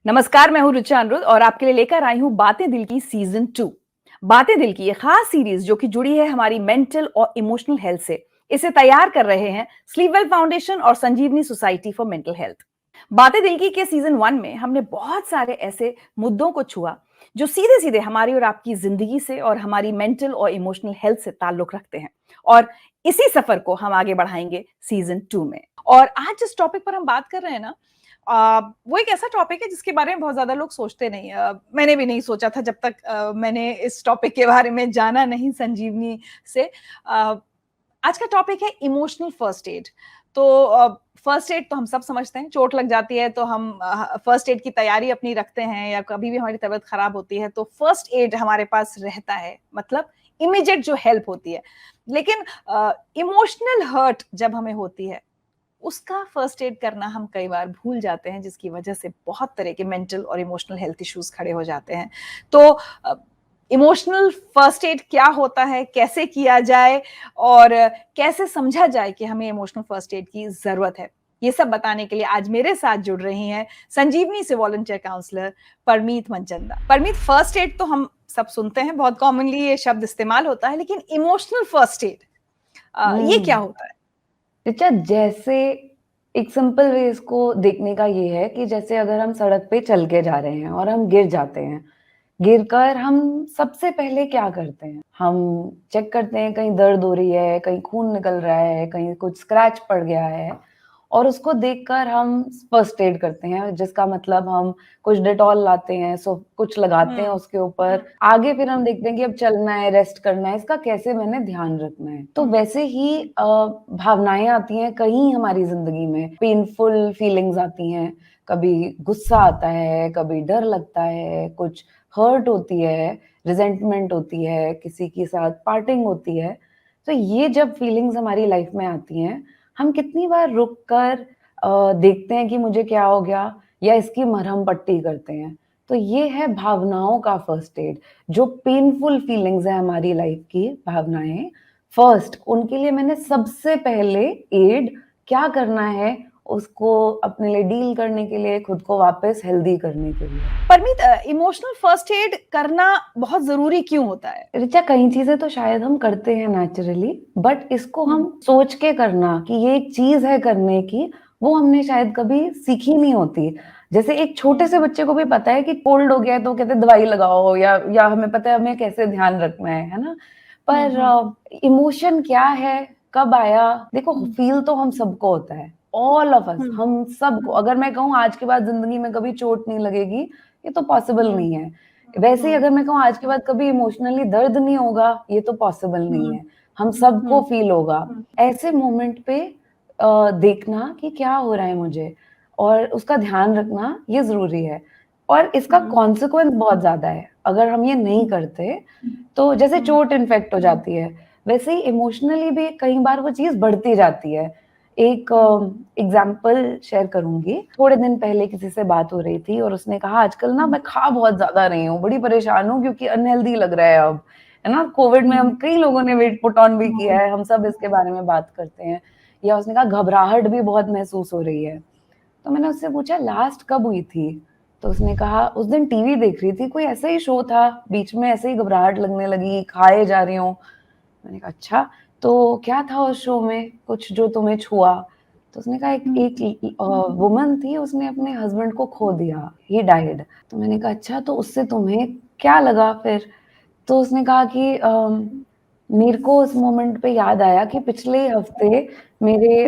नमस्कार, मैं हूँ रुचा अनिरुद्ध और आपके लिए लेकर आई हूँ बातें दिल की सीजन 2। बातें दिल की ये खास सीरीज जो कि जुड़ी है हमारी मेंटल और इमोशनल हेल्थ से। इसे तैयार कर रहे हैं स्लीपवेल फाउंडेशन और संजीवनी सोसाइटी फॉर मेंटल हेल्थ। बातें दिल की के सीजन 1 में हमने बहुत सारे ऐसे मुद्दों को छुआ जो सीधे सीधे हमारी और आपकी जिंदगी से और हमारी मेंटल और इमोशनल हेल्थ से ताल्लुक रखते हैं। और इसी सफर को हम आगे बढ़ाएंगे सीजन 2 में। और आज जिस टॉपिक पर हम बात कर रहे हैं ना, वो एक ऐसा टॉपिक है जिसके बारे में बहुत ज़्यादा लोग सोचते नहीं। मैंने भी नहीं सोचा था जब तक मैंने इस टॉपिक के बारे में जाना नहीं संजीवनी से। आज का टॉपिक है इमोशनल फर्स्ट एड। तो फर्स्ट एड तो हम सब समझते हैं, चोट लग जाती है तो हम फर्स्ट एड की तैयारी अपनी रखते हैं, या कभी भी हमारी तबीयत खराब होती है तो फर्स्ट एड हमारे पास रहता है, मतलब इमीडिएट जो हेल्प होती है। लेकिन इमोशनल हर्ट जब हमें होती है उसका फर्स्ट एड करना हम कई बार भूल जाते हैं, जिसकी वजह से बहुत तरह के मेंटल और इमोशनल हेल्थ इश्यूज खड़े हो जाते हैं। तो इमोशनल फर्स्ट एड क्या होता है, कैसे किया जाए और कैसे समझा जाए कि हमें इमोशनल फर्स्ट एड की जरूरत है, ये सब बताने के लिए आज मेरे साथ जुड़ रही हैं संजीवनी से volunteer counsellor Parmeet Manchanda. Parmeet, first aid तो हम सब सुनते हैं, बहुत कॉमनली ये शब्द इस्तेमाल होता है, लेकिन इमोशनल फर्स्ट एड ये क्या होता है? अच्छा, जैसे एक सिंपल वे इसको देखने का ये है कि जैसे अगर हम सड़क पे चल के जा रहे हैं और हम गिर जाते हैं, गिरकर हम सबसे पहले क्या करते हैं? हम चेक करते हैं कहीं दर्द हो रही है, कहीं खून निकल रहा है, कहीं कुछ स्क्रैच पड़ गया है और उसको देखकर हम फर्स्ट एड करते हैं, जिसका मतलब हम कुछ डेटॉल लाते हैं, कुछ लगाते हैं उसके ऊपर। आगे फिर हम देखते हैं कि अब चलना है, रेस्ट करना है, इसका कैसे मैंने ध्यान रखना है। तो वैसे ही भावनाएं आती हैं कहीं हमारी जिंदगी में, पेनफुल फीलिंग्स आती हैं, कभी गुस्सा आता है, कभी डर लगता है, कुछ हर्ट होती है, रिजेंटमेंट होती है, किसी के साथ पार्टिंग होती है। तो ये जब फीलिंग्स हमारी लाइफ में आती हैं, हम कितनी बार रुक कर देखते हैं कि मुझे क्या हो गया, या इसकी मरहम पट्टी करते हैं। तो ये है भावनाओं का फर्स्ट एड। जो पेनफुल फीलिंग्स है हमारी लाइफ की भावनाएं, फर्स्ट उनके लिए मैंने सबसे पहले एड क्या करना है, उसको अपने लिए डील करने के लिए, खुद को वापस हेल्दी करने के लिए। परमीत, इमोशनल फर्स्ट एड करना बहुत जरूरी क्यों होता है? ऋचा, कई चीजें तो शायद हम करते हैं नेचुरली, बट इसको हम सोच के करना कि ये एक चीज है करने की, वो हमने शायद कभी सीखी नहीं होती। जैसे एक छोटे से बच्चे को भी पता है कि कोल्ड हो गया है तो कहते हैं दवाई लगाओ, या हमें पता है हमें कैसे ध्यान रखना है ना। पर इमोशन क्या है, कब आया? देखो, फील तो हम सबको होता है, ऑल ऑफ अस, हम सबको। अगर मैं कहूँ आज के बाद जिंदगी में कभी चोट नहीं लगेगी, ये तो पॉसिबल नहीं है। वैसे ही अगर मैं कहूँ आज के बाद कभी इमोशनली दर्द नहीं होगा, ये तो पॉसिबल नहीं है। हम सबको फील होगा। ऐसे मोमेंट पे देखना कि क्या हो रहा है मुझे, और उसका ध्यान रखना ये जरूरी है। और इसका कॉन्सिक्वेंस बहुत ज्यादा है अगर हम ये नहीं करते। तो जैसे चोट इन्फेक्ट हो जाती है, वैसे ही इमोशनली भी कई बार वो चीज बढ़ती जाती है। एक एग्जाम्पल शेयर करूंगी। थोड़े दिन पहले किसी से बात हो रही थी और उसने कहा आजकल ना मैं खा बहुत ज्यादा रही हूँ, बड़ी परेशान हूँ क्योंकि अनहेल्दी लग रहा है अब, है ना। कोविड में हम कई लोगों ने वेट पुट ऑन भी किया है, हम सब इसके बारे में बात करते हैं। या उसने कहा घबराहट भी बहुत महसूस हो रही है। तो मैंने उससे पूछा लास्ट कब हुई थी? तो उसने कहा उस दिन टीवी देख रही थी, कोई ऐसा ही शो था, बीच में ऐसे ही घबराहट लगने लगी, खाए जा रही हूँ। मैंने कहा अच्छा, तो क्या था उस शो में कुछ जो तुम्हें छुआ? तो उसने कहा एक वुमन थी, उसने अपने हस्बैंड को खो दिया, ही डाइड। तो मैंने कहा अच्छा, तो उससे तुम्हें क्या लगा फिर? तो उसने कहा कि मेरे को उस मोमेंट पे याद आया कि पिछले हफ्ते मेरे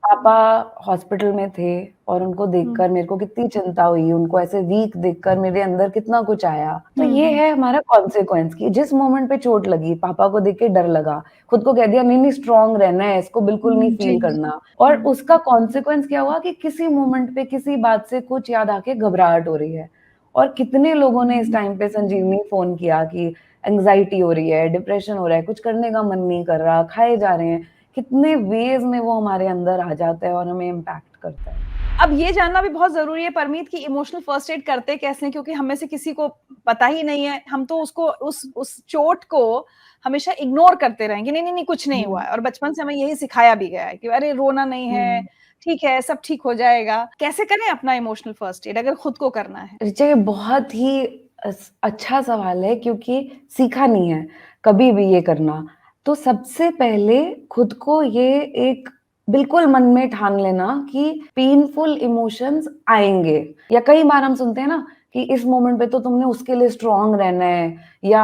पापा हॉस्पिटल में थे और उनको देखकर मेरे को कितनी चिंता हुई, उनको ऐसे वीक देखकर मेरे अंदर कितना कुछ आया। तो ये है हमारा कॉन्सिक्वेंस कि जिस मोमेंट पे चोट लगी, पापा को देख के डर लगा, खुद को कह दिया नहीं नहीं स्ट्रांग रहना है, इसको बिल्कुल नहीं फील करना। और उसका कॉन्सिक्वेंस क्या हुआ कि किसी मोमेंट पे किसी बात से कुछ याद आके घबराहट हो रही है। और कितने लोगों ने इस टाइम पे संजीवनी फोन किया कि एंग्जाइटी हो रही है, डिप्रेशन हो रहा है, कुछ करने का मन नहीं कर रहा, खाए जा रहे हैं। कितने वेज में वो हमारे अंदर आ जाता है और हमें इम्पैक्ट करता है। अब ये जानना भी बहुत जरूरी है परमीत कि इमोशनल फर्स्ट एड करते कैसे हैं, क्योंकि हम में से किसी को पता ही नहीं है। हम तो उसको उस चोट को हमेशा इग्नोर करते रहेंगे, नहीं नहीं नहीं कुछ नहीं हुआ है, और बचपन से हमें यही सिखाया भी गया है कि अरे रोना नहीं है, ठीक है, सब ठीक हो जाएगा। कैसे करें अपना इमोशनल फर्स्ट एड अगर खुद को करना है? रिचा, ये बहुत ही अच्छा सवाल है क्योंकि सीखा नहीं है कभी भी ये करना। तो सबसे पहले खुद को ये एक बिल्कुल मन में ठान लेना कि पेनफुल इमोशंस आएँगे, या कई बार हम सुनते हैं ना कि इस मोमेंट पे तो तुमने उसके लिए स्ट्रॉन्ग रहना है, या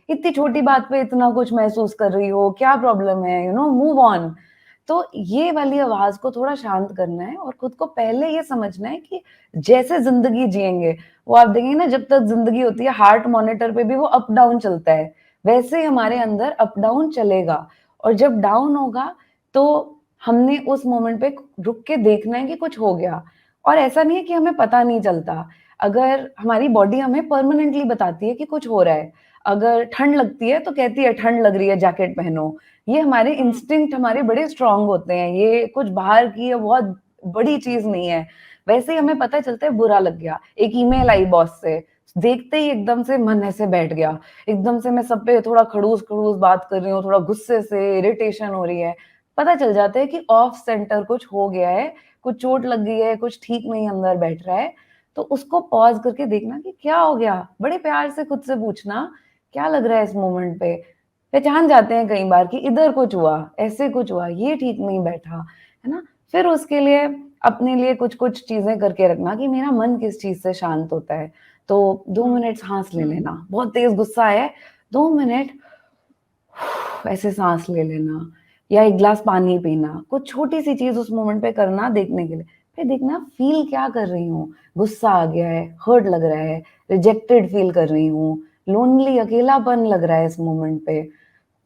इतनी छोटी बात पे इतना कुछ महसूस कर रही हो, क्या प्रॉब्लम है, मूव ऑन। तो ये वाली आवाज़ को थोड़ा शांत करना है और खुद को पहले ये समझना है कि जैसे ज़िंदगी जिएँगे, वो आप देखेंगे ना, जब तक ज़िंदगी होती है हार्ट मॉनिटर पे भी वो अप डाउन चलता है, वैसे ही हमारे अंदर अप डाउन चलेगा। और जब डाउन होगा तो हमने उस मोमेंट पे रुक के देखना है कि कुछ हो गया। और ऐसा नहीं है कि हमें पता नहीं चलता, अगर हमारी बॉडी हमें परमानेंटली बताती है कि कुछ हो रहा है। अगर ठंड लगती है तो कहती है ठंड लग रही है, जैकेट पहनो। ये हमारे इंस्टिंक्ट हमारे बड़े स्ट्रॉन्ग होते हैं, ये कुछ बाहर की या बहुत बड़ी चीज़ नहीं है। वैसे ही हमें पता चलता है बुरा लग गया, एक ईमेल आई बॉस से, देखते ही एकदम से मन ऐसे बैठ गया, एकदम से मैं सब पे थोड़ा खड़ूस-खड़ूस बात कर रही हूँ, थोड़ा गुस्से से इरिटेशन हो रही है। पता चल जाता है कि ऑफ सेंटर कुछ हो गया है, कुछ चोट लग गई है, कुछ ठीक नहीं अंदर बैठ रहा है। तो उसको पॉज़ करके देखना कि क्या हो गया? बड़े प्यार से खुद से पूछना, क्या लग रहा है इस मोमेंट पे? पहचान जाते हैं कई बार कि इधर कुछ हुआ, ऐसे कुछ हुआ, ये ठीक नहीं बैठा, है ना? फिर उसके लिए अपने लिए कुछ-कुछ चीज़ें करके रखना कि मेरा मन किस चीज़ से शांत होता है। तो 2 मिनट साँस ले लेना, बहुत तेज़ गुस्सा है, 2 मिनट ऐसे साँस ले लेना, या 1 ग्लास पानी पीना, कुछ छोटी-सी चीज़ उस मोमेंट पे करना देखने के लिए। फिर देखना फ़ील क्या कर रही हूँ, गुस्सा आ गया है, हर्ट लग रहा है, रिजेक्टेड फ़ील कर रही हूँ, लोनली अकेलापन लग रहा है इस मोमेंट पे।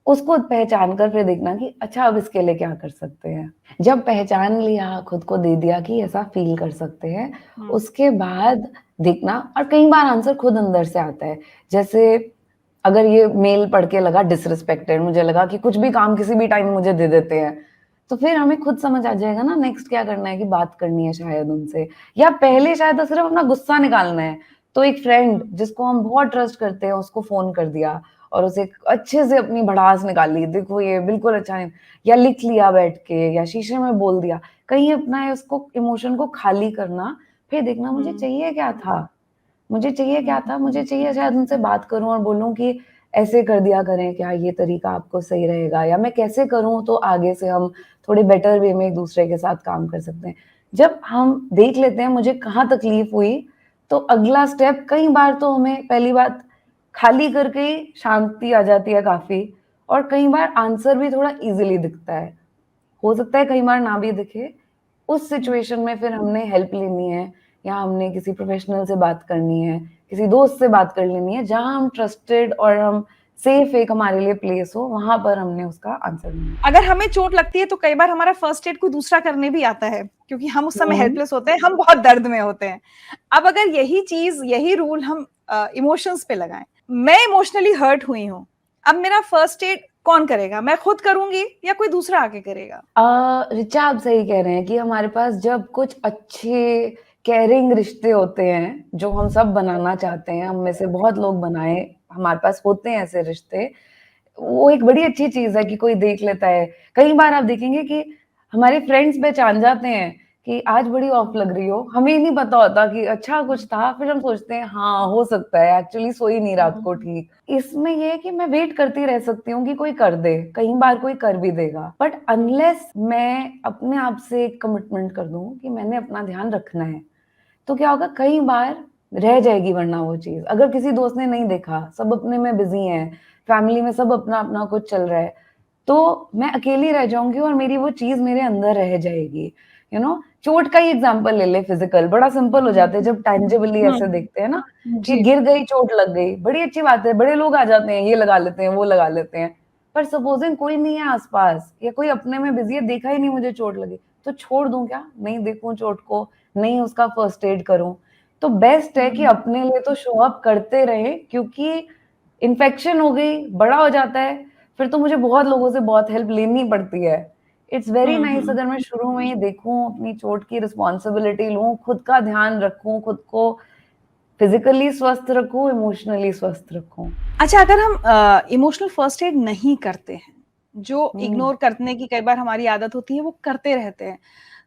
उसको पहचान कर फिर देखना कि अच्छा अब इसके लिए क्या कर सकते हैं। जब पहचान लिया, खुद को दे दिया कि ऐसा फ़ील कर सकते हैं, उसके बाद देखना, और कई बार आंसर खुद अंदर से आता है। जैसे अगर ये मेल पढ़ के लगा डिसरिस्पेक्टेड, मुझे लगा कि कुछ भी काम किसी भी टाइम मुझे दे देते हैं, तो फिर हमें खुद समझ आ जाएगा ना नेक्स्ट क्या करना है, कि बात करनी है शायद उनसे, या पहले शायद सिर्फ अपना गुस्सा निकालना है। तो एक फ्रेंड जिसको हम बहुत ट्रस्ट करते हैं उसको फ़ोन कर दिया और उसे अच्छे से अपनी भड़ास निकाली, देखो ये बिल्कुल अच्छा नहीं, या लिख लिया बैठ के, या शीशे में बोल दिया। कहीं अपना उसको इमोशन को खाली करना, फिर देखना मुझे चाहिए क्या था? मुझे चाहिए क्या था? मुझे चाहिए शायद उनसे बात करूँ और बोलूँ कि ऐसे कर दिया करें क्या, ये तरीका आपको सही रहेगा? या मैं कैसे करूँ तो आगे से हम थोड़े बेटर वे में एक-दूसरे के साथ काम कर सकते हैं। जब हम देख लेते हैं मुझे कहाँ तकलीफ हुई, तो अगला स्टेप, कई बार तो हमें पहली बात खाली करके ही शांति आ जाती है काफ़ी, और कई बार आंसर भी थोड़ा ईज़िली दिखता है। हो सकता है कई बार ना भी दिखे, उस सिचुएशन में फिर हमने हेल्प लेनी है, या हमने किसी प्रोफेशनल से बात करनी है, किसी दोस्त से बात कर लेनी है, जहाँ हम ट्रस्टेड और हम सेफ एक हमारे लिए प्लेस हो, वहाँ पर हमने उसका आंसर ढूँढना है। अगर हमें चोट लगती है तो कई बार हमारा फर्स्ट एड कोई दूसरा करने भी आता है, क्योंकि हम उस समय हुँ, हेल्पलेस होते हैं, हम बहुत दर्द में होते हैं। अब अगर यही चीज़, यही रूल हम इमोशंस पे लगाएँ, मैं इमोशनली हर्ट हुई हूँ, अब मेरा फर्स्ट एड कौन करेगा? मैं खुद करूँगी या कोई दूसरा आके करेगा? ऋचा, आप सही कह रहे हैं कि हमारे पास जब कुछ अच्छे केयरिंग रिश्ते होते हैं, जो हम सब बनाना चाहते हैं, हम में से बहुत लोग बनाए, हमारे पास होते हैं ऐसे रिश्ते, वो एक बड़ी अच्छी चीज़ है कि कोई देख लेता है। कई बार आप देखेंगे कि हमारे फ्रेंड्स पहचान जाते हैं कि आज बड़ी ऑफ लग रही हो, हमें ही नहीं पता होता कि अच्छा कुछ था, फिर हम सोचते हैं हाँ, हो सकता है एक्चुअली सोई नहीं रात को ठीक। इसमें ये है कि मैं वेट करती रह सकती हूँ कि कोई कर दे, कई बार कोई कर भी देगा। बट अनलेस मैं अपने आप से एक कमिटमेंट कर दूँ कि मैंने अपना ध्यान रखना है, तो क्या होगा, कई बार रह जाएगी वरना वो चीज़। अगर किसी दोस्त ने नहीं देखा, सब अपने में बिज़ी हैं, फैमिली में सब अपना-अपना कुछ चल रहा है, तो मैं अकेली रह जाऊँगी और मेरी वो चीज़ मेरे अंदर रह जाएगी। चोट का ही एग्ज़ाम्पल ले लें फिज़िकल, बड़ा सिंपल हो जाता है जब टैंजिबली ऐसे देखते हैं ना, कि जी। गिर गई, चोट लग गई, बड़ी अच्छी बात है, बड़े लोग आ जाते हैं, ये लगा लेते हैं, वो लगा लेते हैं। पर सपोज़िंग कोई नहीं है आस-पास, या कोई अपने में बिज़ी है, देखा ही नहीं मुझे चोट लगी, तो छोड़ दूँ क्या? नहीं देखूँ चोट को, नहीं उसका फर्स्ट एड करूँ। तो बेस्ट है कि अपने लिए तो शो अप करते रहें, क्योंकि इन्फेक्शन हो गई, बड़ा हो जाता है, फिर तो मुझे बहुत लोगों से बहुत हेल्प लेनी पड़ती है। इट्स वेरी नाइस अगर मैं शुरू में ही देखूँ, अपनी चोट की रिस्पॉन्सिबिलिटी लूँ, खुद का ध्यान रखूँ, खुद को फिज़िकली स्वस्थ रखूँ, इमोशनली स्वस्थ रखूँ। अच्छा, अगर हम इमोशनल फर्स्ट एड नहीं करते हैं, जो हुँ, इग्नोर करने की कई बार हमारी आदत होती है, वो करते रहते हैं,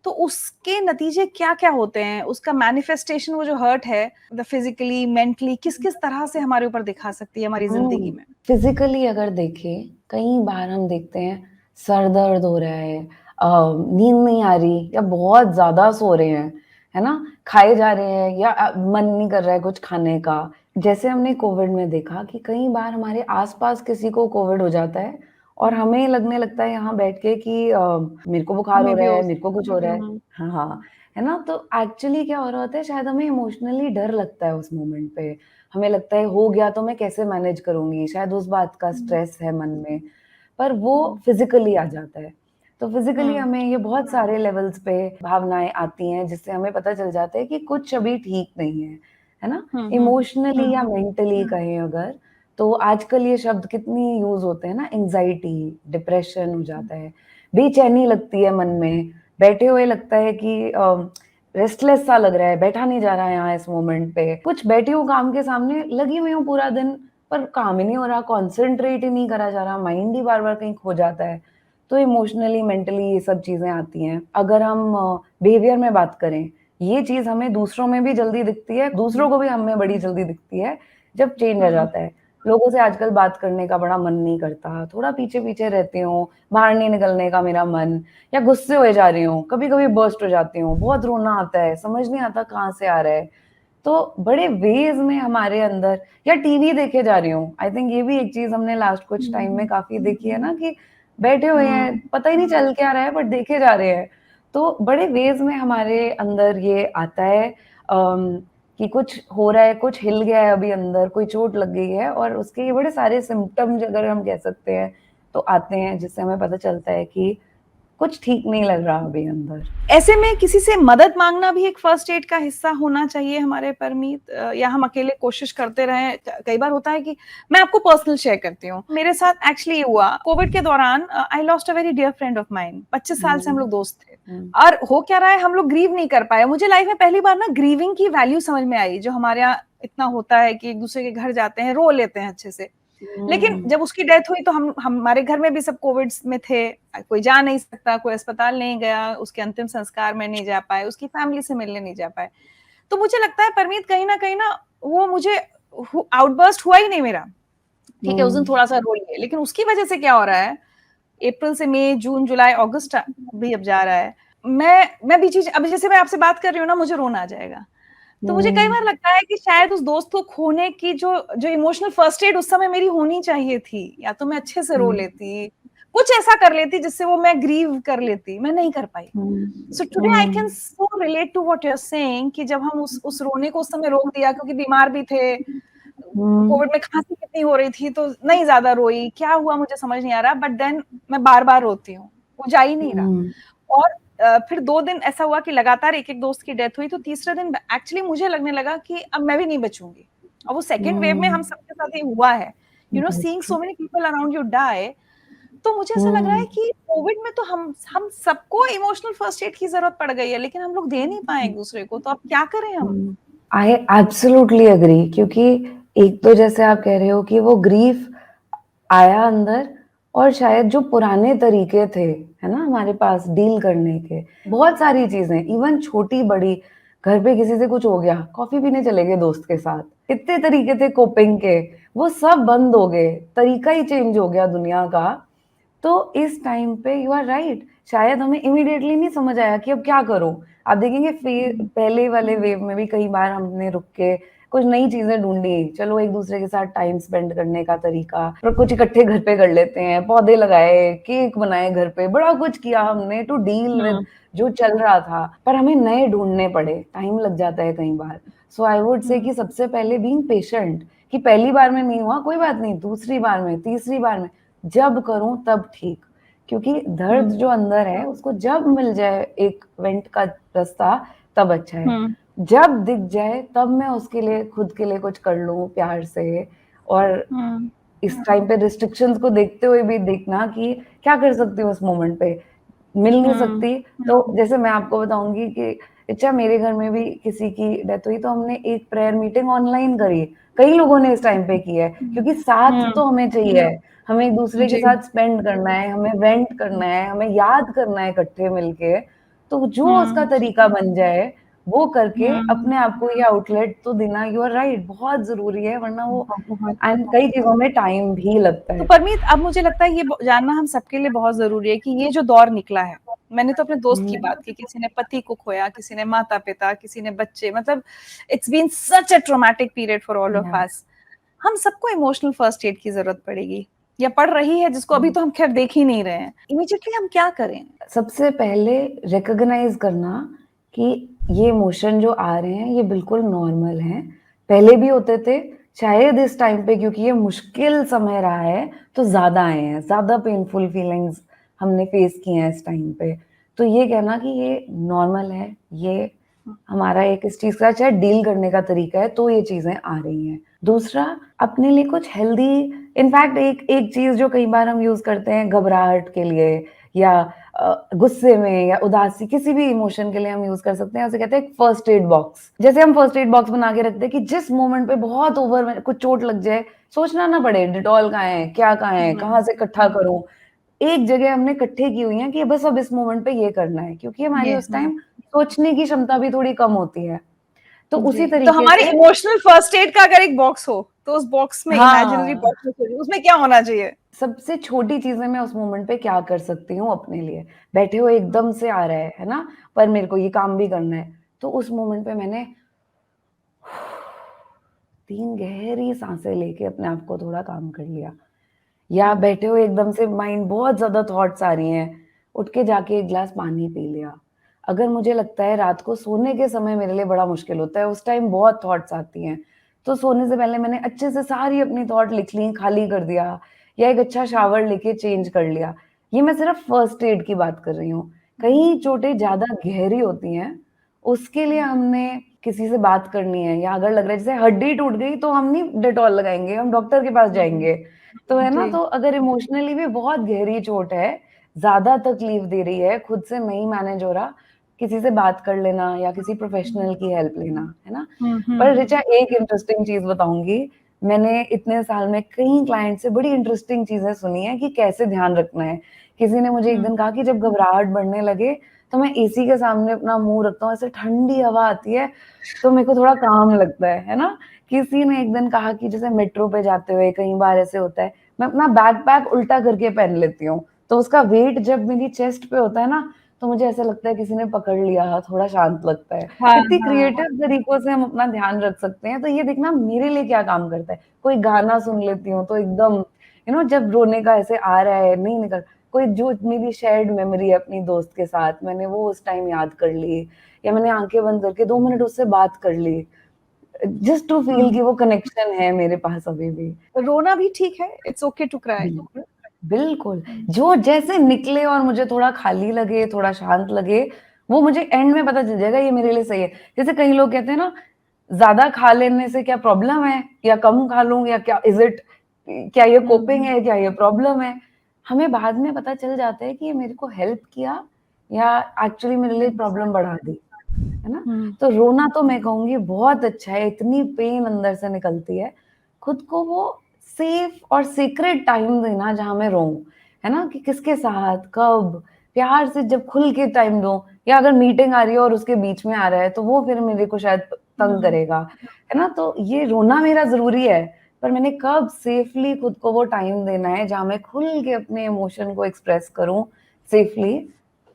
तो उसके नतीजे क्या-क्या होते हैं? उसका मैनिफेस्टेशन वो जो हर्ट है, द फिज़िकली, मेंटली किस-किस तरह से हमारे ऊपर दिखा सकती है हमारी ज़िंदगी में? फिज़िकली अगर देखें, कई बार हम देखते हैं सर दर्द हो रहा है, नींद नहीं आ रही या बहुत ज़्यादा सो रहे हैं, है ना? खाए जा रहे हैं या मन नहीं कर रहा है कुछ खाने का। जैसे हमने कोविड में देखा कि कई बार हमारे आस-पास किसी को कोविड हो जाता है और हमें लगने लगता है यहाँ बैठ के कि मेरे को बुखार हो हमें भी रहा हो है, मेरे को कुछ हो रहा है। हुँ, हाँ, हाँ, है ना? तो एक्चुअली क्या हो रहा होता है, शायद हमें इमोशनली डर लगता है उस मोमेंट पे। हमें लगता है हो गया तो मैं कैसे मैनेज करूँगी? शायद उस बात का हुँ, स्ट्रेस है मन में, पर वो हुँ, फिज़िकली आ जाता है। तो फिज़िकली हुँ, हमें ये बहुत सारे लेवल्स पे भावनाएँ आती हैं, जिससे हमें पता चल जाता है कि कुछ अभी ठीक नहीं है ना? हुँ, हुँ, इमोशनली या हुँ, मेंटली कहें अगर, तो आजकल ये शब्द कितनी यूज़ होते हैं ना, एंग्ज़ायटी, डिप्रेशन हो जाता है, बेचैनी लगती है मन में, बैठे हुए लगता है कि रेस्टलेस सा लग रहा है, बैठा नहीं जा रहा है यहाँ इस मोमेंट पे। कुछ बैठी हूँ काम के सामने, लगी हुई हूँ पूरा दिन, पर काम ही नहीं हो रहा, कॉन्सन्ट्रेट ही नहीं करा जा रहा, माइंड ही बार-बार कहीं खो जाता है। तो इमोशनली, मेंटली ये सब चीज़ें आती हैं। अगर हम बिहेवियर में बात करें, ये चीज़ हमें दूसरों में भी जल्दी दिखती है, दूसरों को भी हम में बड़ी जल्दी दिखती है, जब चेंज आ हुँ, जाता है। लोगों से आजकल बात करने का बड़ा मन नहीं करता, थोड़ा पीछे-पीछे रहती हूँ, बाहर नहीं निकलने का मेरा मन, या गुस्से हुए जा रही हूँ, कभी-कभी बर्स्ट हो जाती हूँ, बहुत रोना आता है, समझ नहीं आता कहाँ से आ रहा है। तो बड़े वेज़ में हमारे अंदर, या टीवी देखे जा रही हूँ, आई थिंक ये भी एक चीज़ हमने लास्ट कुछ टाइम में काफ़ी देखी है ना, कि बैठे हुए हैं, हुँ, पता ही नहीं चल क्या रहा है बट देखे जा रहे हैं। तो बड़े वेज़ में हमारे अंदर ये आता है कि कुछ हो रहा है, कुछ हिल गया है अभी अंदर, कोई चोट लग गई है, और उसके ये बड़े सारे सिम्पटम्स अगर हम कह सकते हैं, तो आते हैं, जिससे हमें पता चलता है कि कुछ ठीक नहीं लग रहा अभी अंदर। ऐसे में किसी से मदद माँगना भी एक फर्स्ट एड का हिस्सा होना चाहिए हमारे परमीत या हम अकेले कोशिश करते रहें? कई बार होता है कि मैं आपको पर्सनल शेयर करती हूँ। मेरे साथ एक्चुअली ये हुआ कोविड के दौरान I lost a very dear friend of mine 25 साल से हम हुँ, लोग दोस्त थे हुँ, और हो क्या रहा है हम लोग ग्रीव नहीं कर पाए। मुझे लाइफ में पहली बार ना ग्रीविंग की वैल्यू समझ में आई, जो हमारे यहाँ इतना होता है कि एक-दूसरे के घर जाते हैं, रो लेते हैं अच्छे से। लेकिन हुँ, जब उसकी डेथ हुई तो हम हमारे घर में भी सब कोविड में थे, कोई जा नहीं सकता, कोई अस्पताल नहीं गया, उसके अंतिम संस्कार में नहीं जा पाए, उसकी फैमिली से मिलने नहीं जा पाए। तो मुझे लगता है परमीत कहीं न वो मुझे आउटबर्स्ट हुआ ही नहीं मेरा, ठीक है, उस दिन हुँ, थोड़ा-सा रो लिए, लेकिन उसकी वजह से क्या हो रहा है, अप्रैल से मई, जून, जुलाई, अगस्त भी अब जा रहा है। मैं भी चीज़ अभी जैसे मैं आपसे बात कर रही हूँ ना, मुझे रोना आ जाएगा। तो मुझे कई बार हुँ, लगता है कि शायद उस दोस्त को खोने की जो जो इमोशनल फर्स्ट एड उस समय मेरी होनी चाहिए थी, या तो मैं अच्छे से रो हुँ, लेती, कुछ ऐसा कर लेती जिससे वो मैं ग्रीव कर लेती, मैं नहीं कर पाई। Hmm, so today I can hmm, so relate to what you are saying कि जब हम उस रोने को उस समय रोक दिया क्योंकि बीमार भी थे, हुँ, कोविड में खाँसी कितनी हो रही थी तो नहीं ज़्यादा रोई, क्या हुआ मुझे समझ नहीं आ रहा बट देन मैं बार-बार रोती हूँ, वो जा ही नहीं रहा। हुँ, और फिर 2 दिन ऐसा हुआ कि लगातार एक-एक दोस्त की डेथ हुई, तो तीसरे दिन एक्चुअली मुझे लगने लगा कि अब मैं भी नहीं बचूँगी। और वो सेकंड वेव में हम हुँ, सबके साथ ये हुआ है। You know that's seeing true. So many people around you die, तो मुझे ऐसा लग रहा है हुँ, कि कोविड में तो हम सबको इमोशनल फर्स्ट एड की ज़रूरत पड़ गई है, लेकिन हम लोग दे नहीं पाए एक-दूसरे को, तो अब क्या करें हम? हुँ। आई एब्सोल्युटली एग्री, क्योंकि एक तो जैसे आप कह रहे हो कि वो ग्रीफ आया अंदर, और शायद जो पुराने तरीके थे, है ना, हमारे पास डील करने के, बहुत सारी चीज़ें इवन छोटी-बड़ी, घर पे किसी से कुछ हो गया, कॉफ़ी पीने चले गए दोस्त के साथ, कितने तरीके थे कोपिंग के, वो सब बंद हो गए, तरीका ही चेंज हो गया दुनिया का। तो इस टाइम पे यू आर राइट, शायद हमें इमीडिएटली नहीं समझ आया कि अब क्या करूँ? आप देखेंगे पहले वाले वेव में भी कई बार हमने रुक के कुछ नई चीज़ें ढूँढी, चलो एक-दूसरे के साथ टाइम स्पेंड करने का तरीका, और कुछ इकट्ठे घर पे कर लेते हैं, पौधे लगाए, केक बनाए घर पे, बड़ा कुछ किया हमने टू डील विद हुँ, जो चल रहा था, पर हमें नए ढूँढने पड़े, टाइम लग जाता है कई बार। सो आई वुड से हुँ, कि सबसे पहले बीइंग पेशेंट, कि पहली बार में नहीं हुआ, कोई बात नहीं, दूसरी बार में, तीसरी बार में, जब करूँ तब ठीक। क्योंकि दर्द हुँ, जो अंदर है उसको जब मिल जाए एक वेंट का रास्ता, तब अच्छा है। हुँ, जब दिख जाए तब मैं उसके लिए, खुद के लिए कुछ कर लूँ प्यार से, और हुँ, इस टाइम पे रिस्ट्रिक्शंस को देखते हुए भी देखना कि क्या कर सकती हूँ उस मोमेंट पे। मिल नहीं हुँ, सकती, तो जैसे मैं आपको बताऊँगी कि अच्छा, मेरे घर में भी किसी की डेथ हुई तो हमने एक प्रेयर मीटिंग ऑनलाइन करी। कई लोगों ने इस टाइम पे की है, क्योंकि साथ हुँ, तो हमें चाहिए है। हमें एक-दूसरे के जी, साथ स्पेंड करना है, हमें वेंट करना है, हमें याद करना है इकट्ठे मिलके। तो जो उसका तरीका बन जाए वो करके अपने आप को ये आउटलेट तो देना, यू आर राइट, बहुत ज़रूरी है, वरना वो बहुत। एंड कई चीज़ों में टाइम भी लगता तो है। परमीत, अब मुझे लगता है ये जानना हम सबके लिए बहुत जरूरी है कि ये जो दौर निकला है, मैंने तो अपने दोस्त की बात की, किसी ने पति को खोया, किसी ने माता पिता, किसी ने बच्चे, मतलब it's been such a traumatic period for all of us. हम सबको इमोशनल फर्स्ट एड की जरूरत पड़ेगी या पड़ रही है, जिसको अभी तो हम खैर देख ही नहीं रहे हैं। इमीडिएटली हम क्या करें? सबसे पहले रिकॉग्नाइज करना कि ये इमोशन जो आ रहे हैं ये बिल्कुल नॉर्मल हैं, पहले भी होते थे, शायद इस टाइम पे क्योंकि ये मुश्किल समय रहा है तो ज़्यादा आए हैं, ज़्यादा पेनफुल फीलिंग्स हमने फेस किए हैं इस टाइम पे। तो ये कहना कि ये नॉर्मल है, ये हमारा एक इस चीज़ का शायद डील करने का तरीका है, तो ये चीज़ें आ रही हैं। दूसरा, अपने लिए कुछ हेल्दी, इनफैक्ट एक चीज़ जो कई बार हम यूज़ करते हैं घबराहट के लिए या गुस्से में या उदासी, किसी भी इमोशन के लिए हम यूज़ कर सकते हैं, उसे कहते हैं फर्स्ट एड बॉक्स। जैसे हम फर्स्ट एड बॉक्स बना के रखते हैं कि जिस मोमेंट पे बहुत ओवर में कुछ चोट लग जाए, सोचना ना पड़े डेटॉल कहाँ है, क्या कहाँ है, कहाँ से इकट्ठा करूँ। एक जगह हमने इकट्ठे की हुई हैं कि बस अब इस मोमेंट पे ये करना है, क्योंकि हमारी उस टाइम सोचने की क्षमता भी थोड़ी कम होती है। तो उसी तो तरीके हमारी से इमोशनल फर्स्ट एड का अगर एक बॉक्स हो, तो उस बॉक्स में, इमेजिनरी हाँ, बॉक्स में, उसमें क्या होना चाहिए? सबसे छोटी चीज़ें मैं उस मोमेंट पे क्या कर सकती हूँ अपने लिए? बैठे हुए एकदम से आ रहा है ना? पर मेरे को ये काम भी करना है। तो उस मोमेंट पे मैंने 3 गहरी साँसें लेके अपने आप को थोड़ा काम कर लिया। या बैठे हुए एकदम से माइंड बहुत ज़्यादा थॉट्स आ रही हैं, उठ के जाके 1 ग्लास पानी पी लिया। अगर मुझे लगता है रात को सोने के समय मेरे लिए बड़ा मुश्किल होता है, उस टाइम बहुत थॉट्स आती हैं, तो सोने से पहले मैंने अच्छे से सारी अपनी थॉट लिख ली, खाली कर दिया या एक अच्छा शावर लेके चेंज कर लिया। ये मैं सिर्फ़ फर्स्ट एड की बात कर रही हूँ। कई चोटें ज़्यादा गहरी होती हैं, उसके लिए हमने किसी से बात करनी है या अगर लग रहा है जैसे हड्डी टूट गई तो हम नहीं डेटॉल लगाएँगे, हम डॉक्टर के पास जाएँगे। तो है ना? जी। तो अगर इमोशनली भी बहुत गहरी चोट है, ज़्यादा तकलीफ दे रही है, खुद से नहीं मैनेज हो रहा, किसी से बात कर लेना या किसी प्रोफ़ेशनल की हेल्प लेना, है ना? पर ऋचा एक इंटरेस्टिंग चीज़ बताऊँगी, मैंने इतने साल में कई क्लाइंट से बड़ी इंटरेस्टिंग चीज़ें सुनी हैं कि कैसे ध्यान रखना है। किसी ने मुझे एक दिन कहा कि जब घबराहट बढ़ने लगे, तो मैं एसी के सामने अपना मुँह रखता हूँ, ऐसे ठंडी हवा आती है, तो मेरे को थोड़ा काम लगता है ना? किसी ने एक दिन कहा कि जैसे मेट्रो पे जाते हुए कई बार ऐसे होता है, मैं अपना बैकपैक उल्टा करके पहन लेती हूँ, तो उसका वेट जब मेरी चेस्ट पे होता है ना, तो मुझे ऐसा लगता है किसी ने पकड़ लिया, थोड़ा शांत लगता है। हाँ, इतनी हाँ। क्रिएटिव तरीकों से हम अपना ध्यान रख सकते हैं, तो ये देखना मेरे लिए क्या काम करता है। कोई गाना सुन लेती हूँ, तो एकदम जब रोने का ऐसे आ रहा है, नहीं निकल, कोई जो मेरी शेयर्ड मेमोरी है अपनी दोस्त के साथ, मैंने वो उस टाइम याद कर ली या मैंने आँखें बंद करके 2 मिनट उससे बात कर ली। जस्ट टू फील कि वो कनेक्शन है मेरे पास अभी भी। रोना भी ठीक है, इट्स ओके टू क्राई। बिल्कुल, बिल्कुल। जो जैसे निकले और मुझे थोड़ा खाली लगे, थोड़ा शांत लगे, वो मुझे एंड में पता चल जाएगा ये मेरे लिए सही है। जैसे कई लोग कहते हैं ना, ज़्यादा खा लेने से क्या प्रॉब्लम है? या कम खा लूँ या क्या इज़ इट, क्या ये कोपिंग है? क्या ये प्रॉब्लम है? हमें बाद में पता चल जाता है कि ये मेरे को हेल्प किया या एक्चुअली मेरे लिए प्रॉब्लम बढ़ा दी। है ना? तो रोना तो मैं कहूँगी बहुत अच्छा है, इतनी पेन अंदर से निकलती है। खुद को वो सेफ और सीक्रेट टाइम देना जहाँ मैं रोऊँ, है ना? कि किसके साथ, कब, प्यार से जब खुल के टाइम दूँ या अगर मीटिंग आ रही है और उसके बीच में आ रहा है, तो वो फिर मेरे को शायद तंग करेगा, है ना? तो ये रोना मेरा ज़रूरी है, पर मैंने कब सेफली खुद को वो टाइम देना है, जहाँ मैं खुल के अपने इमोशन को एक्सप्रेस करूँ सेफली,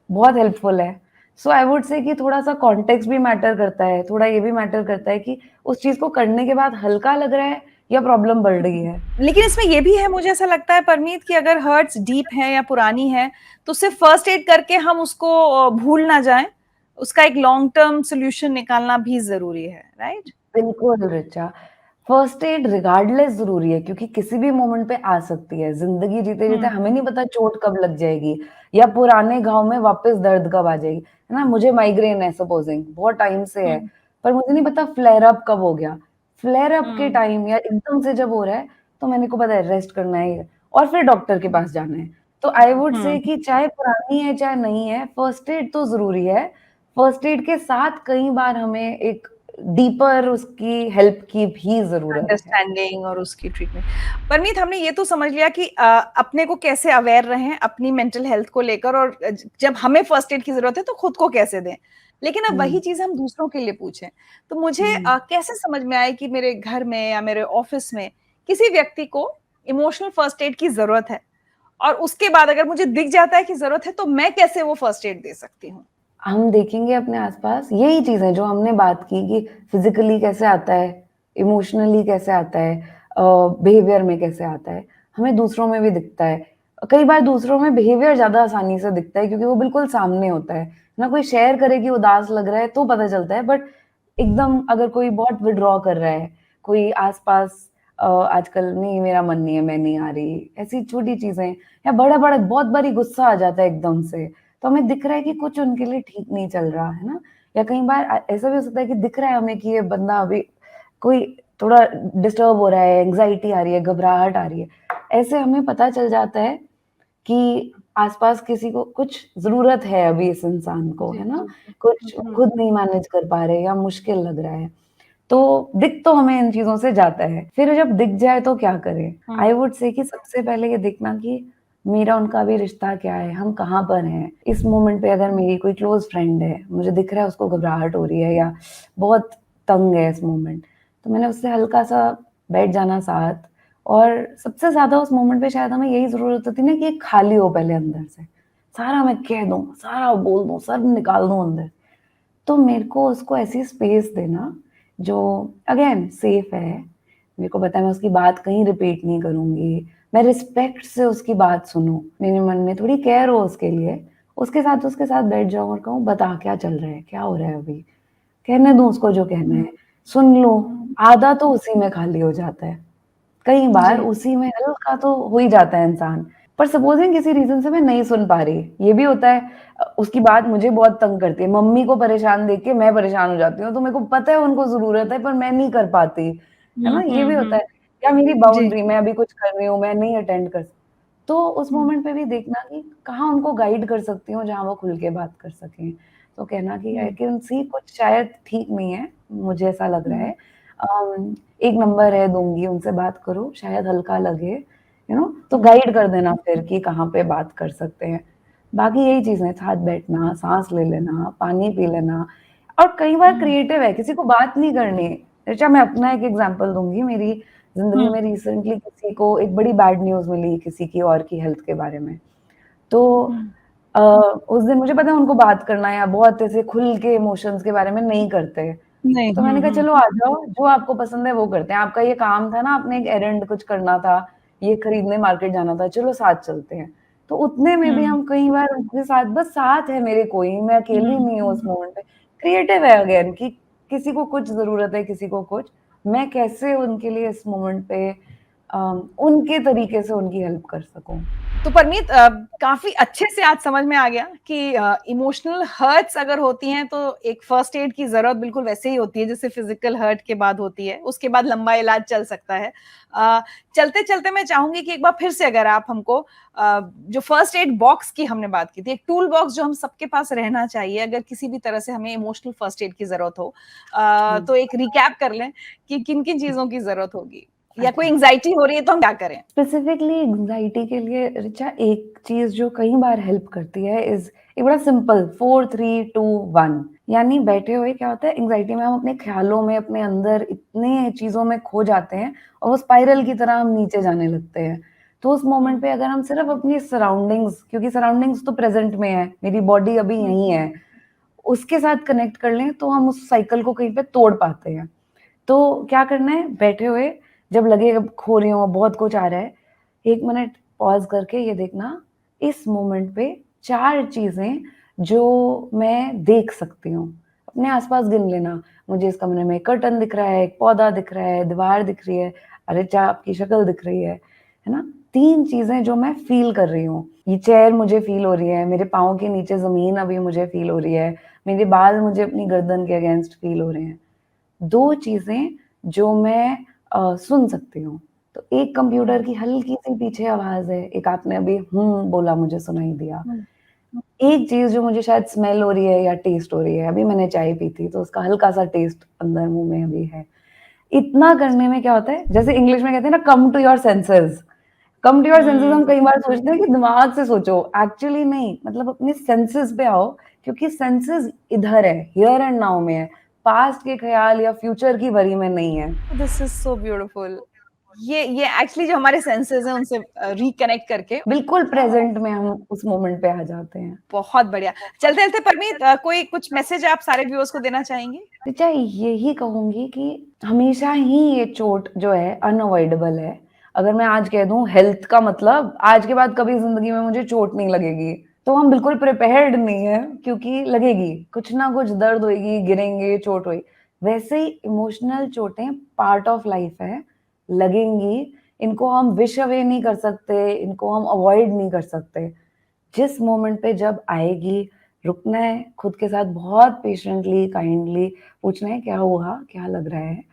बहुत हेल्पफुल है। सो आई वुड से कि थोड़ा-सा कॉन्टेक्स्ट भी मैटर करता है, थोड़ा ये भी मैटर करता है कि उस चीज़ को करने के बाद हल्का लग रहा है या प्रॉब्लम बढ़ रही है। लेकिन इसमें ये भी है, मुझे ऐसा लगता है परमीत, कि अगर हर्ट्स डीप है या पुरानी है, तो सिर्फ फर्स्ट एड करके हम उसको भूल ना जाएं, उसका एक लॉन्ग टर्म सॉल्यूशन निकालना भी जरूरी है, राइट? बिल्कुल ऋचा, फर्स्ट एड रिगार्डलेस ज़रूरी है क्योंकि किसी भी मोमेंट पे आ सकती है। ज़िंदगी जीते-जीते हमें नहीं पता चोट कब लग जाएगी या पुराने घाव में वापस दर्द कब आ जाएगी, है ना? मुझे माइग्रेन है सपोज़िंग, बहुत टाइम से है, पर मुझे नहीं पता फ्लेयर अप कब हो गया। फ्लेयर अप के टाइम या एकदम से जब हो रहा है, तो मेरे को पता है रेस्ट करना है और फिर डॉक्टर के पास जाना है। तो आई वुड से कि चाहे पुरानी है, चाहे नहीं है, फर्स्ट एड तो ज़रूरी है। फर्स्ट एड के साथ कई बार हमें एक डीपर उसकी हेल्प की भी ज़रूरत है। अंडरस्टैंडिंग और उसकी ट्रीटमेंट। परमीत, हमने ये तो समझ लिया कि अपने को कैसे अवेयर रहें अपनी मेंटल हेल्थ को लेकर, और जब हमें फर्स्ट एड की ज़रूरत है तो खुद को कैसे दें। लेकिन अब वही हुँ, चीज़ हम दूसरों के लिए पूछें, तो मुझे हुँ। कैसे समझ में आए कि मेरे घर में या मेरे ऑफ़िस में किसी व्यक्ति को इमोशनल फर्स्ट एड की ज़रूरत है, और उसके बाद अगर मुझे दिख जाता है कि ज़रूरत है, तो मैं कैसे वो फर्स्ट एड दे सकती हूँ? हम देखेंगे अपने आसपास यही चीज़ें जो हमने बात की कि फिज़िकली कैसे आता है, इमोशनली कैसे आता है, बिहेवियर में कैसे आता है, हमें दूसरों में भी दिखता है। कई बार दूसरों में बिहेवियर ज़्यादा आसानी से दिखता है क्योंकि वो बिल्कुल सामने होता है। ना कोई शेयर करे कि उदास लग रहा है तो पता चलता है, बट एकदम अगर कोई बहुत विथड्रॉ कर रहा है, कोई आस-पास आजकल नहीं मेरा मन नहीं है, मैं नहीं आ रही, ऐसी छोटी चीज़ें, या बड़ा-बड़ा बहुत बारी गुस्सा आ जाता है एकदम से। तो हमें दिख रहा है कि कुछ उनके लिए ठीक नहीं चल रहा है ना? या कई बार ऐसा भी हो सकता है कि दिख रहा है हमें कि ये बंदा अभी कोई थोड़ा डिस्टर्ब हो रहा है, एंग्ज़ायटी आ रही है, घबराहट आ रही है। ऐसे हमें पता चल जाता है कि आस-पास किसी को कुछ ज़रूरत है अभी इस इंसान को, जी, है ना? जी, जी। कुछ खुद नहीं मैनेज कर पा रहे या मुश्किल लग रहा है। तो दिख तो हमें इन चीज़ों से जाता है। फिर जब दिख जाए तो क्या करें? हुँ, आई वुड से कि सबसे पहले ये देखना कि मेरा उनका अभी रिश्ता क्या है? हम कहाँ पर हैं? इस मोमेंट पे अगर मेरी कोई क्लोज़ फ्रेंड है, मुझे दिख रहा है उसको घबराहट हो रही है या बहुत तंग है इस मोमेंट, तो मैंने उससे हल्का-सा बैठ जाना साथ। और सबसे ज़्यादा उस मोमेंट पे शायद हमें यही ज़रूरत होती है ना कि एक खाली हो पहले अंदर से। सारा मैं कह दूँ, सारा बोल दूँ, सब निकाल दूँ अंदर। तो मेरे को उसको ऐसी स्पेस देना जो अगेन सेफ है। मेरे को पता है मैं उसकी बात कहीं रिपीट नहीं करूँगी। मैं रिस्पेक्ट से उसकी बात सुनूँ। मेरे मन में थोड़ी केयर हो उसके लिए। उसके साथ बैठ जाऊँ और कहूँ बता क्या चल रहा है? क्या हो रहा है अभी? कहने दूँ उसको जो कहना है। सुन लूँ। आधा तो उसी में खाली हो जाता है। कई बार जी। उसी में हल्का तो हो ही जाता है इंसान। पर सपोज़िंग किसी रीज़न से मैं नहीं सुन पा रही, ये भी होता है। उसकी बात मुझे बहुत तंग करती है। मम्मी को परेशान देख के मैं परेशान हो जाती हूँ, तो मेरे को पता है उनको ज़रूरत है पर मैं नहीं कर पाती, है हुँ, ना? ये हुँ, भी होता हुँ। है। या मेरी जी। बाउंड्री, मैं अभी कुछ कर रही हूँ, मैं नहीं अटेंड कर तो उस हुँ, मोमेंट पे भी देखना कि कहाँ उनको गाइड कर सकती हूँ जहाँ वो खुल के बात कर सकें। तो कहना कि आई हुँ, कैन सी कुछ शायद ठीक नहीं है, मुझे ऐसा लग रहा हुँ, है। एक नंबर है दूँगी, उनसे बात करो, शायद हल्का लगे, तो हुँ, गाइड कर देना फिर कि कहाँ पे बात कर सकते हैं। बाकी यही चीज़ें, साथ बैठना, साँस ले लेना, पानी पी लेना। और कई बार हुँ, क्रिएटिव है, किसी को बात नहीं करनी। ऋचा, मैं अपना एक एग्ज़ाम्पल दूँगी। मेरी ज़िंदगी हुँ, में रिसेंटली किसी को एक बड़ी बैड न्यूज़ मिली किसी की और की हेल्थ के बारे में। तो हुँ, अ, उस दिन मुझे पता है उनको बात करना या बहुत ऐसे खुल के इमोशंस के बारे में नहीं करते। नहीं, तो हुँ, मैंने कहा हुँ, चलो आ जाओ, जो आपको पसंद है वो करते हैं। आपका ये काम था ना, आपने एक एरंड कुछ करना था, ये खरीदने मार्केट जाना था, चलो साथ चलते हैं। तो उतने में भी हुँ, हम कई बार उनके साथ, बस साथ है मेरे कोई, मैं अकेली हुँ, नहीं हूँ उस मोमेंट पे। क्रिएटिव है अगेन कि किसी को कुछ ज़रूरत है, किसी को कुछ। मैं कैसे उनके लिए इस मोमेंट पे उनके तरीके से उनकी हेल्प कर सकूँ। तो परमीत, काफ़ी अच्छे से आज समझ में आ गया कि इमोशनल हर्ट्स अगर होती हैं तो एक फर्स्ट एड की ज़रूरत बिल्कुल वैसे ही होती है जैसे फिज़िकल हर्ट के बाद होती है, उसके बाद लंबा इलाज चल सकता है। अ, चलते-चलते मैं चाहूँगी कि एक बार फिर से अगर आप हमको जो फर्स्ट एड बॉक्स की हमने बात की थी, एक टूल बॉक्स जो हम सबके पास रहना चाहिए अगर किसी भी तरह से हमें इमोशनल फर्स्ट एड की ज़रूरत हो। हुँ, तो एक रिकैप कर लें कि किन-किन हुँ। चीज़ों की ज़रूरत होगी? या कोई अच्छा। एंग्ज़ायटी हो रही है तो हम क्या करें? स्पेसिफिकली एंग्ज़ायटी के लिए ऋचा एक चीज़ जो कई बार हेल्प करती है इज़ ये बड़ा सिंपल 4, 3, 2, 1। यानी बैठे हुए क्या होता है, एंग्ज़ायटी में हम अपने ख़्यालों में, अपने अंदर इतने चीज़ों में खो जाते हैं और वो स्पाइरल की तरह हम नीचे जाने लगते हैं। तो उस मोमेंट हुँ, पे अगर हम सिर्फ़ अपनी सराउंडिंग्स, क्योंकि सराउंडिंग्स तो प्रेज़ेंट में है, मेरी बॉडी अभी हुँ, यहीं है, उसके साथ कनेक्ट कर लें तो हम उस साइकिल को कहीं पे तोड़ पाते हैं। तो क्या करना है, बैठे हुए जब लगे अब खो रही हूँ, बहुत कुछ आ रहा है, 1 मिनट पॉज़ करके ये देखना, इस मोमेंट पे 4 चीज़ें जो मैं देख सकती हूँ। अपने आस-पास गिन लेना, मुझे इस कमरे में कर्टन दिख रहा है, एक पौधा दिख रहा है, दीवार दिख रही है, अरेचा आपकी शक्ल दिख रही है ना? 3 चीज़ें जो मैं फ़ील कर रही हूँ। ये चेयर मुझे फ़ील हो रही है, मेरे पाँव के नीचे ज़मीन अभी मुझे फ़ील हो रही है, मेरे बाल मुझे अपनी गर्दन के अगेंस्ट फ़ील हो रहे हैं। 2 चीज़ें जो मैं सुन सकती हूँ। तो एक कंप्यूटर हुँ, की हल्की-सी पीछे आवाज़ है, एक आपने अभी बोला मुझे सुनाई दिया। हुँ, एक चीज़ जो मुझे शायद स्मेल हो रही है या टेस्ट हो रही है, अभी मैंने चाय पी थी तो उसका हल्का-सा टेस्ट अंदर मुँह में अभी है। इतना करने में क्या होता है, जैसे इंग्लिश में कहते हैं ना come to your senses. Come to your senses हम कई बार सोचते हैं कि दिमाग से सोचो, एक्चुअली नहीं, मतलब अपने सेंसेस पे आओ क्योंकि सेंसेस इधर है, हियर एंड नाउ में है, पास्ट के ख्याल या फ्यूचर की वरी में नहीं है। This is so beautiful. ये एक्चुअली जो हमारे सेंसेस हैं उनसे रिकनेक्ट करके बिल्कुल प्रेज़ेंट में हम उस मोमेंट पे आ जाते हैं। बहुत बढ़िया। चलते-चलते परमीत कोई कुछ मैसेज आप सारे व्यूअर्स को देना चाहेंगे? ऋचा, यही कहूँगी कि हमेशा ही ये चोट जो है अनअवॉइडेबल है। अगर मैं आज कह दूँ हेल्थ का मतलब आज के बाद कभी ज़िंदगी में मुझे चोट नहीं लगेगी, तो हम बिल्कुल प्रिपेयर्ड नहीं हैं क्योंकि लगेगी, कुछ ना कुछ दर्द होएगी, गिरेंगे, चोट होएगी। वैसे ही इमोशनल चोटें पार्ट ऑफ लाइफ है, लगेंगी, इनको हम विश अवे नहीं कर सकते, इनको हम अवॉइड नहीं कर सकते। जिस मोमेंट पे जब आएगी, रुकना है, खुद के साथ बहुत पेशेंटली, काइंडली पूछना है क्या हुआ? क्या लग रहा है?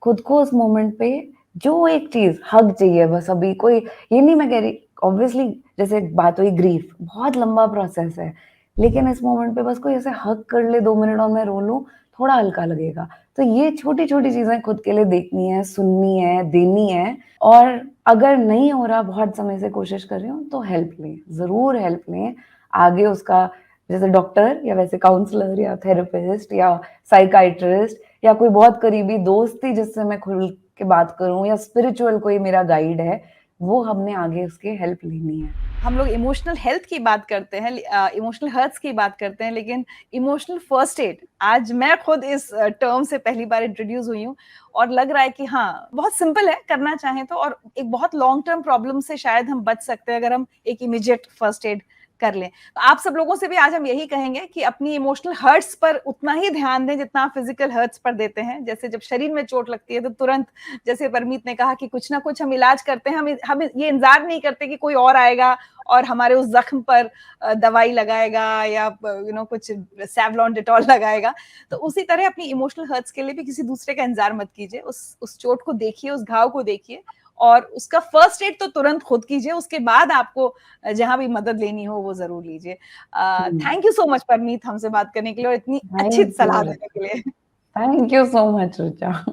खुद को उस मोमेंट पे जो एक चीज़ हग चाहिए बस अभी कोई ये नहीं मैं कह रही ऑब्वियसली जैसे बात हुई ग्रीफ बहुत लंबा प्रोसेस है, लेकिन इस मोमेंट पे बस कोई ऐसे हग कर ले 2 मिनट और मैं रो लूँ, थोड़ा हल्का लगेगा। तो ये छोटी-छोटी चीज़ें खुद के लिए देखनी है, सुननी है, देनी है और अगर नहीं हो रहा बहुत समय से कोशिश कर रही हूँ तो हेल्प लें, ज़रूर हेल्प लें। आगे उसका जैसे डॉक्टर या वैसे काउंसलर या थेरेपिस्ट या साइकियाट्रिस्ट या कोई बहुत करीबी दोस्त ही जिससे मैं खुल के बात करूँ या स्पिरिचुअल कोई मेरा गाइड है, वो हमने आगे उसके हेल्प लेनी है। हम लोग इमोशनल हेल्थ की बात करते हैं, इमोशनल हर्ट्स की बात करते हैं, लेकिन इमोशनल फर्स्ट एड आज मैं खुद इस टर्म से पहली बार इंट्रोड्यूस हुई हूँ और लग रहा है कि हाँ, बहुत सिंपल है करना चाहें तो, और एक बहुत लॉन्ग टर्म प्रॉब्लम से शायद हम बच सकते हैं अगर हम एक इमीडिएट फर्स्ट एड कर लें। तो आप सब लोगों से भी आज हम यही कहेंगे कि अपनी इमोशनल हर्ट्स पर उतना ही ध्यान दें जितना आप फिजिकल हर्ट्स पर देते हैं। जैसे जब शरीर में चोट लगती है तो तुरंत, जैसे परमीत ने कहा कि कुछ ना कुछ हम इलाज करते हैं, हम ये इंतजार नहीं करते कि कोई और आएगा और हमारे उस जख्म पर दवाई लगाएगा या कुछ सैवलॉन डिटॉल लगाएगा। तो उसी तरह अपनी इमोशनल हर्ट्स के लिए भी किसी दूसरे का इंतजार मत कीजिए। उस चोट को देखिए, उस घाव को देखिए और उसका फर्स्ट एड तो तुरंत खुद कीजिए। उसके बाद आपको जहां भी मदद लेनी हो वो जरूर लीजिए। Hmm, thank you so much Parmeet हमसे बात करने के लिए और इतनी अच्छी थैंक सलाह यू, देने के लिए। Thank you so much Richa.